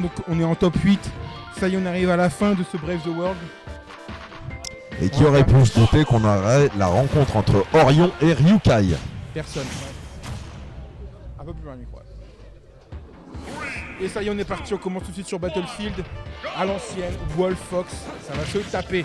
Donc on est en top 8. Ça y est, on arrive à la fin de ce Brave the World. Et qui aurait pu se douter qu'on aurait la rencontre entre Orion et Ryukai. Personne. Un peu plus loin, micro. Et ça y est, on est parti. On commence tout de suite sur Battlefield. À l'ancienne, Wolf Fox. Ça va se taper.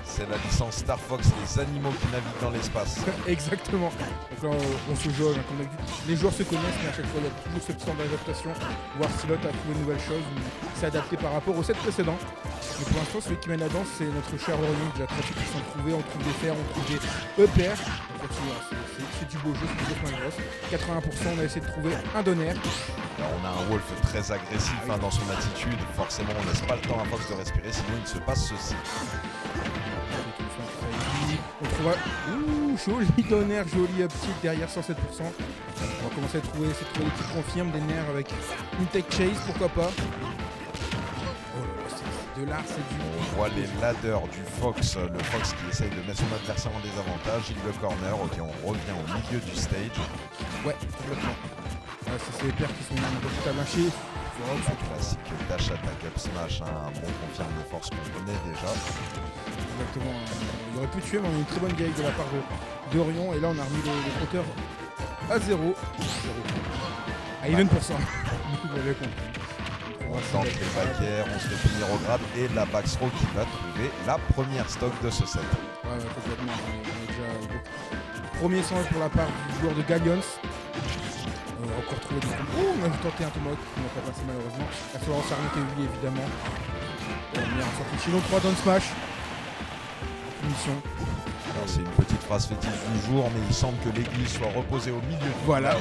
C'est la licence Star Fox, les animaux qui naviguent dans l'espace. Exactement. Donc là, on se jauge, comme d'habitude. Les joueurs se connaissent, mais à chaque fois, il y a toujours ce petit temps d'adaptation. Voir si l'autre a trouvé de nouvelles choses ou s'est adapté par rapport au set précédent. Mais pour l'instant, celui qui mène la danse, c'est notre cher Orion. Déjà 38% trouvé, on trouve des fers, on trouve des EPR. C'est du beau jeu, c'est du beau Smash Bros. 80%, on a essayé de trouver un Donner. Alors, on a un Wolf très agressif dans son attitude. Forcément, on laisse pas le temps à Fox de respirer, sinon il se passe ceci. On trouve joli Donner, joli uptilt derrière 107%. On va commencer à trouver des petites confirmes, des nerfs avec une tech chase, pourquoi pas. Oh là là, c'est de l'art, c'est du... On voit les ladders du Fox, le Fox qui essaye de mettre son adversaire en désavantage. Il le corner, ok, on revient au milieu du stage. Ouais, complètement. C'est les paires qui sont un peu tout à lâcher. Le classique dash attack up smash, un bon confirme de force qu'on connaît déjà. Exactement, il aurait pu tuer, mais on a une très bonne guerre de la part d'Orion. Et là, on a remis les compteurs à 0. À even %. Du coup, vous l'avez compris. On tente les backairs, on se fait finir au grab et la backthrow qui va trouver la première stock de ce set. Ouais, complètement. On est déjà premier 100 pour la part du joueur de Gallions. On va encore trouver des combos. Oh, on a tenté un tomahawk qui n'a pas passé malheureusement. La Florence a remonté oui, évidemment. On est en sortie Chino 3 down smash. Punition. Alors c'est une petite phrase fétiche du jour, mais il semble que l'église soit reposée au milieu. Voilà.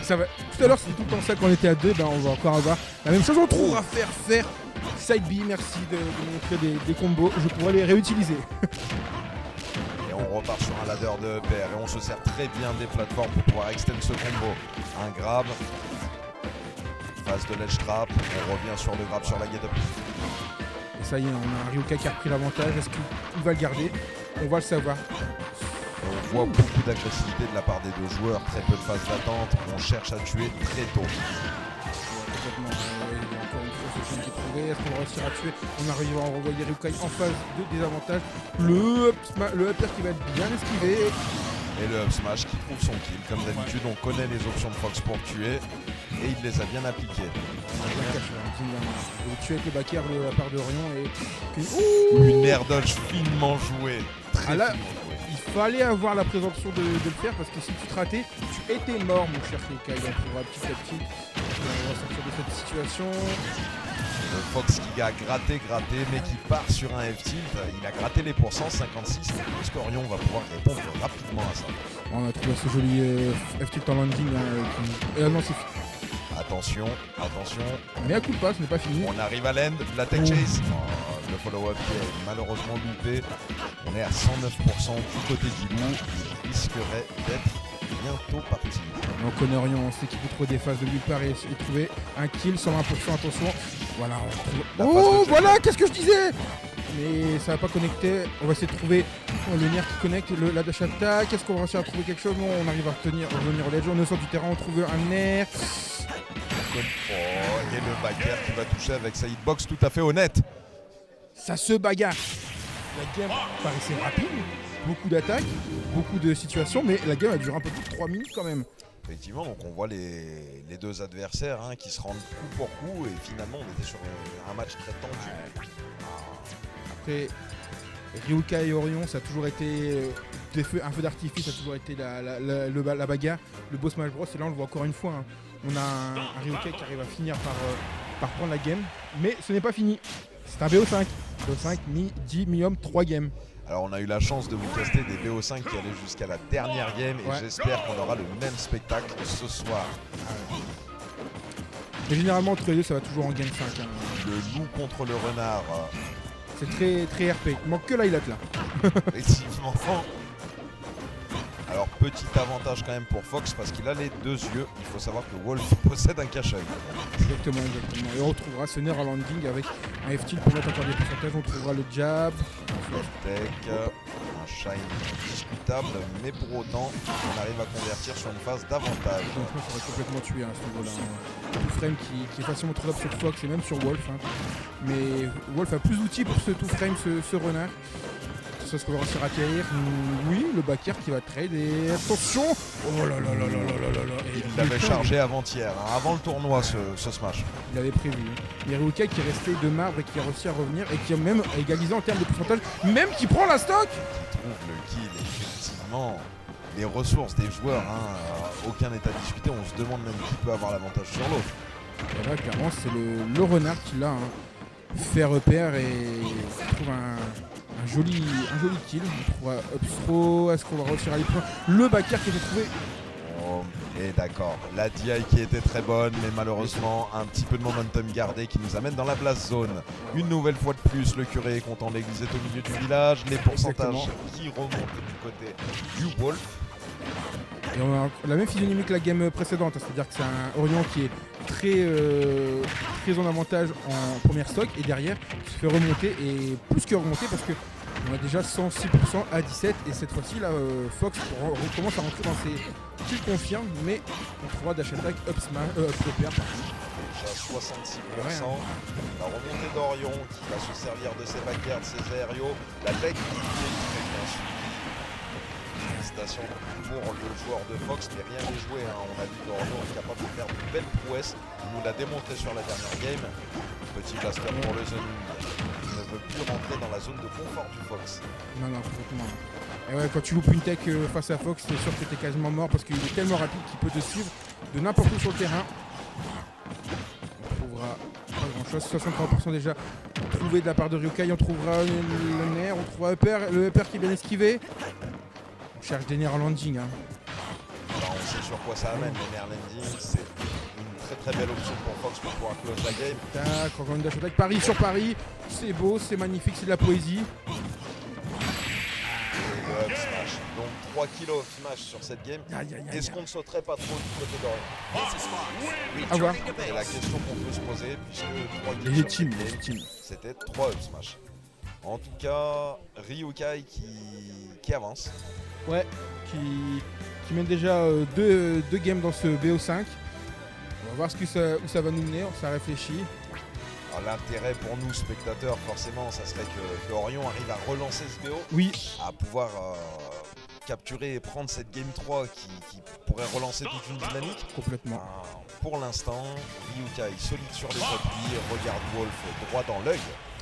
Ça va. Tout à l'heure c'était tout le temps ça quand on était à 2, ben on va encore avoir la même chose. On trouvera faire side B, merci de montrer des combos. Je pourrais les réutiliser. Et on repart sur un ladder de paire et on se sert très bien des plateformes pour pouvoir extendre ce combo. Un grab, phase de ledge trap, on revient sur le grab sur la get up. Et ça y est, on a un Ryukai qui a repris l'avantage. Est-ce qu'il va le garder? On va le savoir. On voit beaucoup d'agressivité de la part des deux joueurs, très peu de phase d'attente, on cherche à tuer très tôt. Complètement. Il y a encore une fois ce qui est trouvé. Est-ce qu'on va réussir à tuer? On arrive à renvoyer Ryukai en phase de désavantage. Le upper qui va être bien esquivé. Et le up smash qui trouve son kill. Comme d'habitude, on connaît les options de Fox pour tuer et il les a bien appliquées. Il tuer avec le back air de la part de Orion et une air dodge finement jouée. Très là, finement jouée. il fallait avoir la présomption de le faire parce que si tu te ratais, tu étais mort mon cher Ryukai. Donc on va petit à petit on va sortir de cette situation. Le Fox qui a gratté, mais qui part sur un F-tilt. Il a gratté les pourcents, 56. Est-ce qu'Orion va pouvoir répondre rapidement à ça? On a trouvé ce joli F-tilt en landing. Non, c'est fini. Attention. Mais à coup de pas, ce n'est pas fini. On arrive à l'end, la tech chase. Le follow-up qui est malheureusement loupé. On est à 109% du côté du loup. Il risquerait d'être bientôt parti. On connaît Orion, on sait qu'il peut trouver des phases de nulle part et trouver un kill, 120%, attention. Voilà, on trouve... Oh, voilà, qu'est-ce que je disais? Mais ça va pas connecter. On va essayer de trouver le nerf qui connecte, la dash attack. Est-ce qu'on va réussir à trouver quelque chose? Non, on arrive à revenir au ledge. On est au centre du terrain, on trouve un nerf. Oh, et le backer qui va toucher avec sa hitbox tout à fait honnête. Ça se bagarre. La game paraissait rapide, beaucoup d'attaques, beaucoup de situations, mais la game a duré un peu plus de 3 minutes quand même. Effectivement, donc on voit les deux adversaires qui se rendent coup pour coup et finalement on était sur un match très tendu. Après, Ryukai et Orion, ça a toujours été un feu d'artifice, ça a toujours été la bagarre, le beau Smash Bros. Et là on le voit encore une fois, on a un Ryukai qui arrive à finir par prendre la game, mais ce n'est pas fini. C'est un BO5. BO5, mi-10, mi-homme, 3 games. Alors on a eu la chance de vous tester des BO5 qui allaient jusqu'à la dernière game et j'espère qu'on aura le même spectacle ce soir. Et généralement entre les deux ça va toujours en game 5. Le loup contre le renard. C'est très, très RP. Il manque que l'highlight là. Effectivement. Alors petit avantage quand même pour Fox parce qu'il a les deux yeux. Il faut savoir que Wolf possède un cache-œil. Exactement. Et on retrouvera ce nerf à landing avec un F-tilt pour mettre encore des pourcentages. On trouvera le jab. Tech. un shine discutable, mais pour autant, on arrive à convertir sur une phase d'avantage. Donc je pense qu'on aurait complètement tué à ce niveau-là. Two frame qui est facilement trouvable sur Fox et même sur Wolf. Hein. Mais Wolf a plus d'outils pour ce two frame, ce runner. Ça se va réussir à acquérir. Oui, le backer qui va trade et attention. Oh là là là là là là là. Il l'avait chargé avant-hier, hein, avant le tournoi ce smash. Il avait prévu. Il y a Ryukai qui est resté de marbre et qui a réussi à revenir et qui a même égalisé en termes de pourcentage, même qui prend la stock. Qui trouve le kill, effectivement. Les ressources des joueurs, hein, aucun n'est à discuter. On se demande même qui peut avoir l'avantage sur l'autre. Et là, clairement, c'est le renard qui l'a fait repère et trouve un joli kill. On trouvera upthrow. Est-ce qu'on va réussir à aller plus loin? Le backer qui a été trouvé. Oh, et d'accord, la DI qui était très bonne, mais malheureusement un petit peu de momentum gardé qui nous amène dans la blast zone. Une nouvelle fois de plus, le curé est content, l'église est au milieu du village, les pourcentages qui remontent du côté du Wolf. Et on a la même physionomie que la game précédente, c'est-à-dire que c'est un Orion qui est très en avantage en première stock et derrière qui se fait remonter et plus que remonter parce que on a déjà 106% à 17 et cette fois-ci là Fox recommence à rentrer dans ses kills confirmes mais on trouvera dash attack up repair. Déjà 66%, la remontée d'Orion qui va se servir de ses backers, de ses aériaux, la leg qui est bien sûr. Félicitations pour le joueur de Fox, mais rien n'est joué. Hein. On a vu qu'Orion est capable de faire de belles prouesses. Il nous l'a démontré sur la dernière game. Petit blaster pour le zoning. Il ne veut plus rentrer dans la zone de confort du Fox. Non, complètement. Et ouais, quand tu loupes une tech face à Fox, c'est sûr que t'es quasiment mort parce qu'il est tellement rapide qu'il peut te suivre de n'importe où sur le terrain. On trouvera pas grand chose. 63% déjà trouvé de la part de Ryukai. On trouvera le nerf, on trouvera le upper qui est bien esquivé. On cherche des nerfs en landing. Hein. Alors on sait sur quoi ça amène, les nerfs landing, c'est une très belle option pour Fox pour pouvoir close la game. Tac, encore une dash attack. Paris sur Paris, c'est beau, c'est magnifique, c'est de la poésie. Et le up smash, donc 3 kilos of smash sur cette game. Est-ce qu'on ne sauterait pas trop du côté d'Orion? À voir. C'est la question qu'on peut se poser puisque 3 kills Légitime, sur cette légitime. game, c'était 3 up smash. En tout cas, Ryukai qui avance. Ouais, qui mène déjà deux games dans ce BO5. On va voir où ça va nous mener, ça réfléchit. L'intérêt pour nous, spectateurs, forcément, ça serait que Orion arrive à relancer ce BO. Oui. À pouvoir capturer et prendre cette game 3 qui pourrait relancer toute une dynamique. Complètement. Pour l'instant, Ryukai solide sur les appuis, regarde Wolf droit dans l'œil.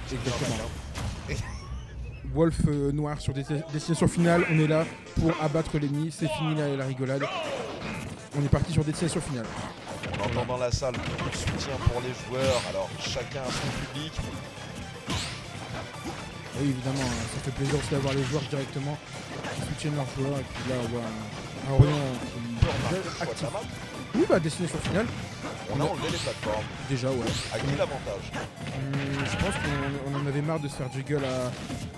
Exactement. Wolf noir sur destination finale, on est là pour abattre l'ennemi, c'est fini la rigolade. On est parti sur destination finale. On entend dans la salle beaucoup de soutien pour les joueurs, alors chacun a son public. Oui évidemment, ça fait plaisir aussi d'avoir les joueurs directement qui soutiennent leurs joueurs et puis là on voit un Orion qui est actif. Oui bah destination finale. On a enlevé les plateformes. Déjà ouais. À qui l'avantage? Je pense qu'on en avait marre de se faire juggle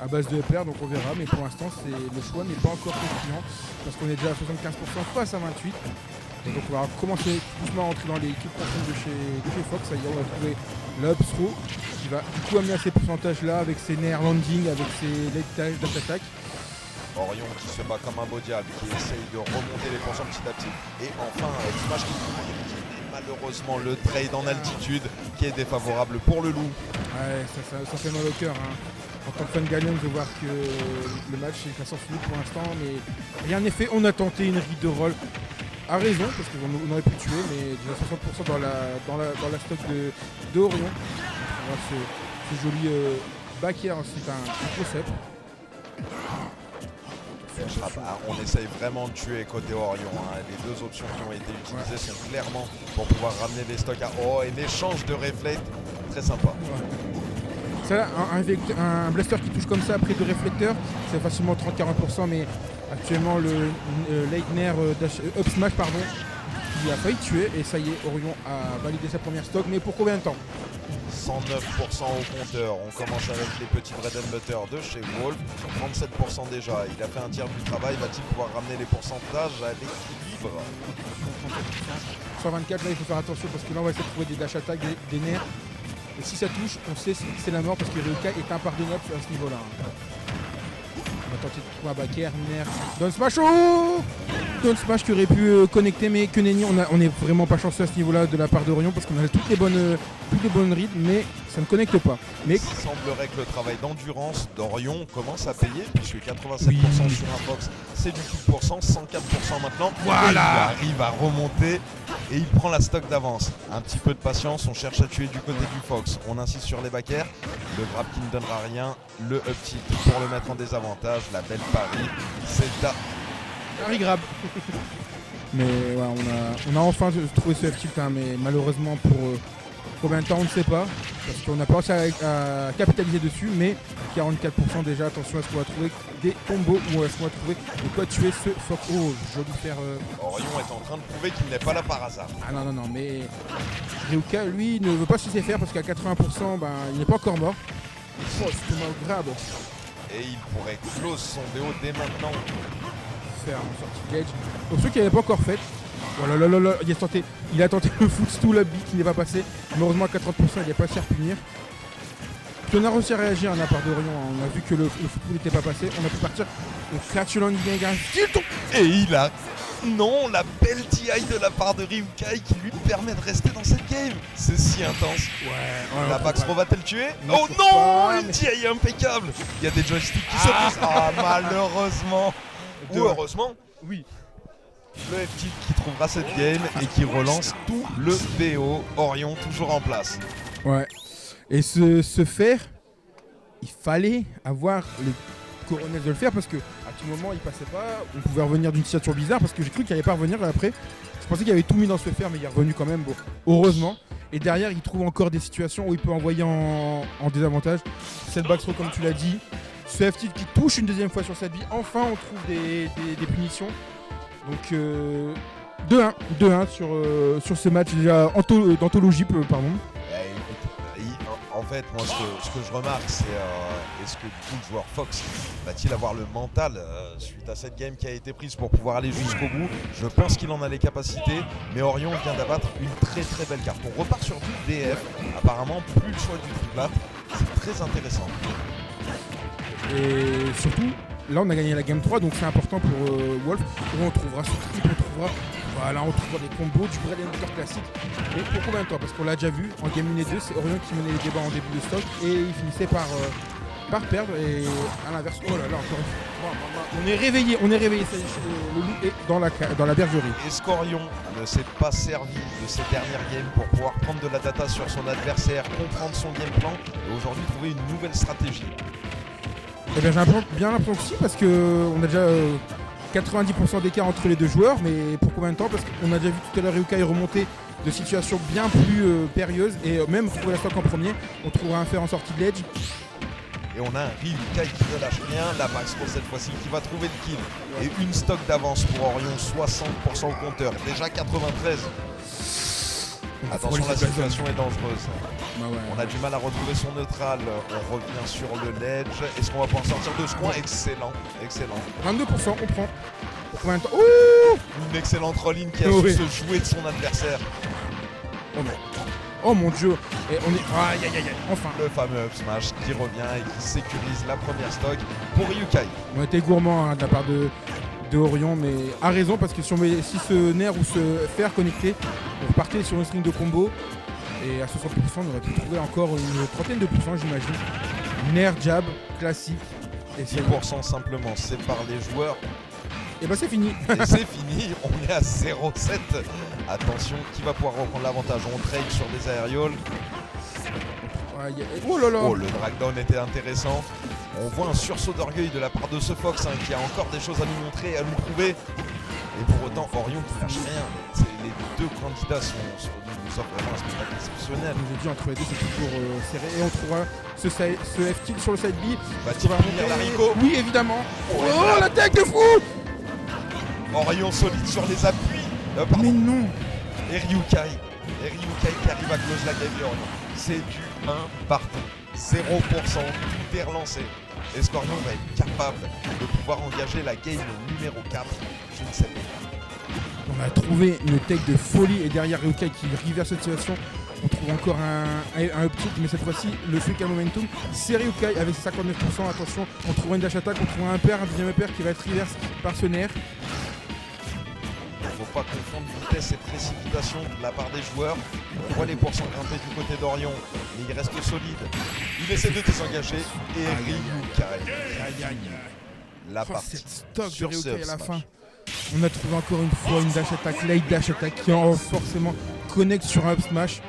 à base de upper, donc on verra, mais pour l'instant le choix n'est pas encore concluant parce qu'on est déjà à 75% face à 28. Et donc on va commencer doucement à rentrer dans les équipes profondes de chez Fox. Ça y est, on va trouver l'upthrow qui va du coup amener à ces pourcentages là avec ses nerfs landing, avec ses late dash attack. Orion qui se bat comme un beau diable, qui essaye de remonter les pourcents petit à petit. Et enfin, Smash qui malheureusement le trade en altitude qui est défavorable pour le loup. Ouais, ça fait mal au cœur. Hein. En tant que fan gagnant de voir que le match est à sens unique pour l'instant, mais rien n'est fait. On a tenté une read de roll. A raison, parce qu'on aurait pu tuer, mais déjà 60% dans la stock de Orion. On voit ce joli backer, c'est un concept. On essaye vraiment de tuer côté Orion. Hein. Les deux options qui ont été utilisées sont clairement pour pouvoir ramener les stocks à... Oh, et l'échange de reflect, très sympa. Ouais. Ça, un blaster qui touche comme ça après deux réflecteurs, c'est facilement 30-40%, mais actuellement le Leitner up smash il a failli tuer et ça y est, Orion a validé sa première stock, mais pour combien de temps? 109% au compteur, on commence avec les petits bread and butter de chez Wolf, 37% déjà, il a fait un tiers du travail, va-t-il pouvoir ramener les pourcentages à l'équilibre? 124, là il faut faire attention parce que là on va essayer de trouver des dash attack, des nerfs, et si ça touche, on sait que c'est la mort parce que Ryukai est impardonnable à ce niveau-là. On va tenter de trouver un backer, Nair, down smash, oh down smash qui aurait pu connecter, mais que nenni, on est vraiment pas chanceux à ce niveau-là de la part d'Orion parce qu'on a toutes les bonnes rythmes, mais ça ne connecte pas. Mais il semblerait que le travail d'endurance d'Orion commence à payer, puisque 87% Oui. sur un Fox, c'est du coup pour cent, 104% maintenant. Voilà. Et il arrive à remonter et il prend la stock d'avance. Un petit peu de patience, on cherche à tuer du côté du Fox. On insiste sur les backers, le grab qui ne donnera rien, le up tilt pour le mettre en désavantage, la belle pari, c'est à... Harry grab. Mais ouais, on a enfin trouvé ce F-tilt, hein, mais malheureusement pour combien de temps on ne sait pas, parce qu'on n'a pas réussi à capitaliser dessus, mais 44% déjà, attention à ce qu'on va trouver des combos ou à ce qu'on va trouver de quoi tuer ce Fox. Oh, joli faire. Orion est en train de prouver qu'il n'est pas là par hasard. Ah non, mais Ryuka lui ne veut pas se laisser faire parce qu'à 80%, ben, il n'est pas encore mort. Oh, c'est mal grave. Et il pourrait close son BO dès maintenant. Faire en sortie de l'edge. Pour ceux qui n'avaient pas encore fait, oh là là là là, il a tenté le footstool à beat qui n'est pas passé. Mais heureusement à 80%, il n'est pas assez à punir. Puis on a réussi à réagir à la part d'Orion. Hein. On a vu que le football n'était pas passé. On a pu partir au clutch landing again. Et il a... Non, la belle TI de la part de Ryukai qui lui permet de rester dans cette game. C'est si intense. Ouais, La Baxro va-t-elle le tuer? Non, Oh faut non, pas, une mais- TI impeccable. Il y a des joysticks qui se poussent. Ah, malheureusement. Ou heureusement, Oui. le F-Tilt qui trouvera cette game et qui relance tout le BO. Orion toujours en place. Ouais. Et ce faire, il fallait avoir le coronel de le faire parce que à tout moment il passait pas, on pouvait revenir d'une situation bizarre parce que j'ai cru qu'il allait pas revenir après. Je pensais qu'il avait tout mis dans ce faire mais il est revenu quand même, bon, heureusement. Et derrière il trouve encore des situations où il peut envoyer en désavantage. Cette backthrow comme tu l'as dit, ce F-tilt qui touche une deuxième fois sur cette vie, enfin on trouve des punitions. Donc 2-1 sur ce match déjà d'anthologie, pardon. En fait, moi, ce que je remarque, c'est est-ce que du coup le joueur Fox va-t-il avoir le mental suite à cette game qui a été prise pour pouvoir aller jusqu'au bout? Je pense qu'il en a les capacités, mais Orion vient d'abattre une très très belle carte. On repart sur du DF, apparemment plus le choix du triplat, c'est très intéressant. Et surtout, là on a gagné la game 3, donc c'est important pour Wolf. On trouvera ce trip, on trouvera des combos, du Bread and Butter classique. Et pour combien de temps? Parce qu'on l'a déjà vu, en game 1 et 2, c'est Orion qui menait les débats en début de stock et il finissait par perdre. Et à l'inverse, oh là là, encore une fois. On est réveillé, ça y est, le loup est dans la bergerie. Est-ce qu'Orion ne s'est pas servi de ces dernières games pour pouvoir prendre de la data sur son adversaire, comprendre son game plan et aujourd'hui trouver une nouvelle stratégie? Eh bien, j'ai bien l'impression que si, parce qu'on a déjà 90% d'écart entre les deux joueurs, mais pour combien de temps? Parce qu'on a déjà vu tout à l'heure Ryukai remonter de situations bien plus périlleuses, et même trouver la stock en premier, on trouvera un fer en sortie de l'edge. Et on a un Ryukai qui ne lâche rien, la Max pour cette fois-ci qui va trouver le kill. Et une stock d'avance pour Orion, 60% au compteur, déjà 93. Attention, la situation est dangereuse. Bah ouais. On a du mal à retrouver son neutral, on revient sur le ledge. Est-ce qu'on va pouvoir sortir de ce coin? Excellent, excellent. 22%, on prend. Pour combien de temps? Ouh! Une excellente rolling qui a Oui. su se jouer de son adversaire. Oh mon dieu! Et on est. Aïe aïe aïe aïe! Enfin! Le fameux up smash qui revient et qui sécurise la première stock pour Ryukai. On a été gourmand hein, de la part de Orion, mais a raison parce que si ce nerf ou ce fer connecté, on repartait sur une string de combo et à 60% on aurait pu trouver encore une trentaine de pourcents j'imagine. Nerf, jab, classique. Et 10% simplement, c'est par les joueurs. Et bah c'est fini. Et c'est fini, on est à 0,7. Attention, qui va pouvoir reprendre l'avantage? On trade sur des aérioles. Oh là là! Oh, le dragdown était intéressant. On voit un sursaut d'orgueil de la part de ce Fox hein, qui a encore des choses à nous montrer, à nous prouver. Et pour autant, Orion qui lâche rien. Les deux candidats nous offrent vraiment un spectacle exceptionnel. Comme j'ai dit, entre les deux, c'est toujours serré. Et on trouvera ce F-tilt sur le side B. Va-t-il finir l'haricot? Oui, évidemment. Oh, Oh, l'attaque de fou! Orion solide sur les appuis. Mais non! Et Ryukai qui arrive à close la game de Orion. C'est du 1 partout. 0%, tout est relancé. Est-ce qu'Orion va être capable de pouvoir engager la game numéro 4? Je ne sais pas. On a trouvé une tech de folie et derrière Ryukai qui reverse cette situation. On trouve encore un up tilt, mais cette fois-ci, le Suika Momentum. Seryukai avec ses 59%. Attention, on trouve une dash attack, on trouve un deuxième impair qui va être reverse par ce nerf. Il ne faut pas confondre vitesse et précipitation de la part des joueurs. On voit les pourcents grimper du côté d'Orion, mais il reste solide. Il essaie de désengager et Ryukai. La partie cette stock de sur Ryukai ce à la smash. fin. On a trouvé encore une fois une dash attack, late dash attack qui en forcément connecte sur un up smash.